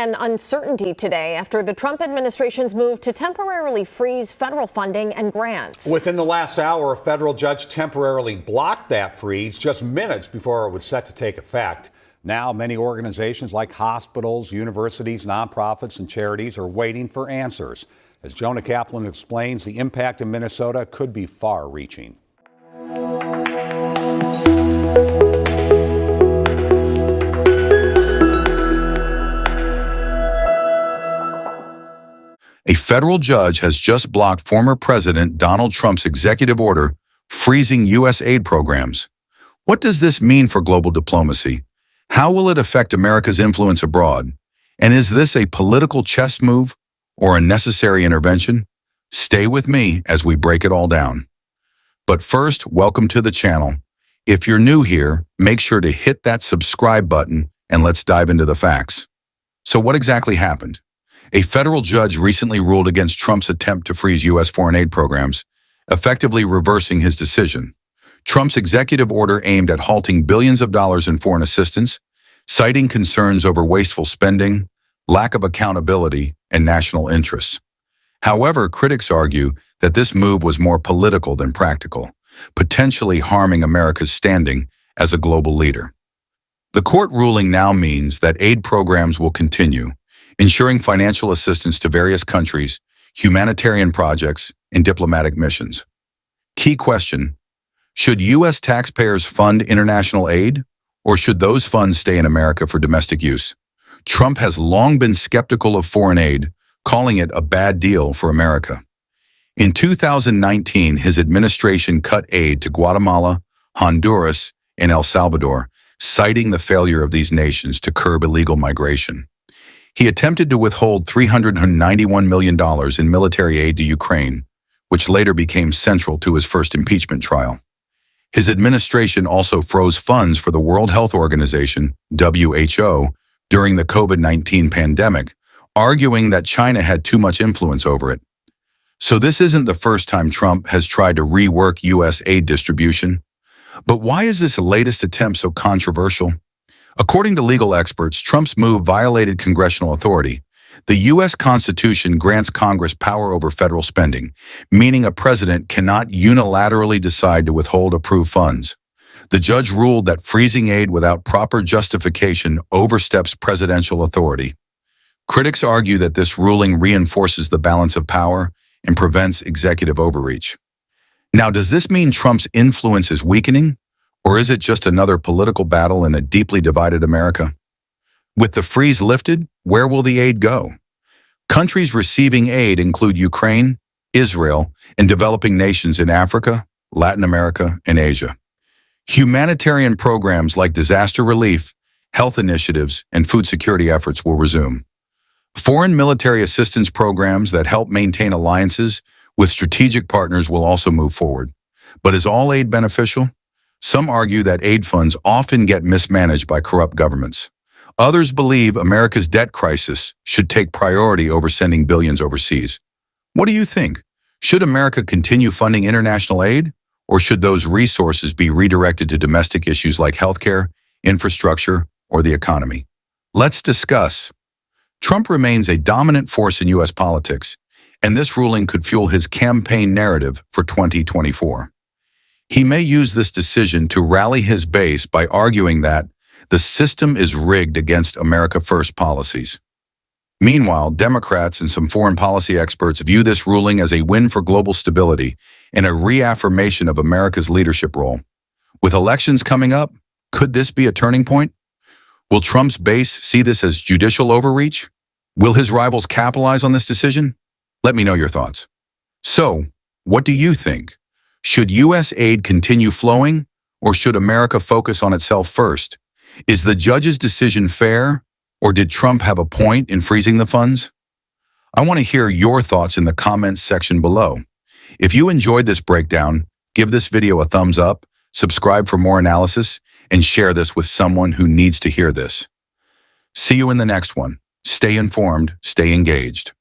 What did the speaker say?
and uncertainty today after the Trump administration's move to temporarily freeze federal funding and grants. Within the last hour, a federal judge temporarily blocked that freeze just minutes before it was set to take effect. Now, many organizations like hospitals, universities, nonprofits, and charities are waiting for answers. As Jonah Kaplan explains, the impact in Minnesota could be far-reaching. A federal judge has just blocked former President Donald Trump's executive order freezing U.S. aid programs. What does this mean for global diplomacy? How will it affect America's influence abroad? And is this a political chess move or a necessary intervention? Stay with me as we break it all down. But first, welcome to the channel. If you're new here, make sure to hit that subscribe button and let's dive into the facts. So what exactly happened? A federal judge recently ruled against Trump's attempt to freeze U.S. foreign aid programs, effectively reversing his decision. Trump's executive order aimed at halting billions of dollars in foreign assistance, citing concerns over wasteful spending, lack of accountability, and national interests. However, critics argue that this move was more political than practical, potentially harming America's standing as a global leader. The court ruling now means that aid programs will continue, ensuring financial assistance to various countries, humanitarian projects, and diplomatic missions. Key question: should U.S. taxpayers fund international aid, or should those funds stay in America for domestic use? Trump has long been skeptical of foreign aid, calling it a bad deal for America. In 2019, his administration cut aid to Guatemala, Honduras, and El Salvador, citing the failure of these nations to curb illegal migration. He attempted to withhold $391 million in military aid to Ukraine, which later became central to his first impeachment trial. His administration also froze funds for the World Health Organization, WHO, during the COVID-19 pandemic, arguing that China had too much influence over it. So this isn't the first time Trump has tried to rework U.S. aid distribution. But why is this latest attempt so controversial? According to legal experts, Trump's move violated congressional authority. The U.S. Constitution grants Congress power over federal spending, meaning a president cannot unilaterally decide to withhold approved funds. The judge ruled that freezing aid without proper justification oversteps presidential authority. Critics argue that this ruling reinforces the balance of power and prevents executive overreach. Now, does this mean Trump's influence is weakening? Or is it just another political battle in a deeply divided America? With the freeze lifted, where will the aid go? Countries receiving aid include Ukraine, Israel, and developing nations in Africa, Latin America, and Asia. Humanitarian programs like disaster relief, health initiatives, and food security efforts will resume. Foreign military assistance programs that help maintain alliances with strategic partners will also move forward. But is all aid beneficial? Some argue that aid funds often get mismanaged by corrupt governments. Others believe America's debt crisis should take priority over sending billions overseas. What do you think? Should America continue funding international aid, or should those resources be redirected to domestic issues like healthcare, infrastructure, or the economy? Let's discuss. Trump remains a dominant force in U.S. politics, and this ruling could fuel his campaign narrative for 2024. He may use this decision to rally his base by arguing that the system is rigged against America First policies. Meanwhile, Democrats and some foreign policy experts view this ruling as a win for global stability and a reaffirmation of America's leadership role. With elections coming up, could this be a turning point? Will Trump's base see this as judicial overreach? Will his rivals capitalize on this decision? Let me know your thoughts. So, what do you think? Should U.S. aid continue flowing, or should America focus on itself first? Is the judge's decision fair, or did Trump have a point in freezing the funds? I want to hear your thoughts in the comments section below. If you enjoyed this breakdown, give this video a thumbs up, subscribe for more analysis, and share this with someone who needs to hear this. See you in the next one. Stay informed, stay engaged.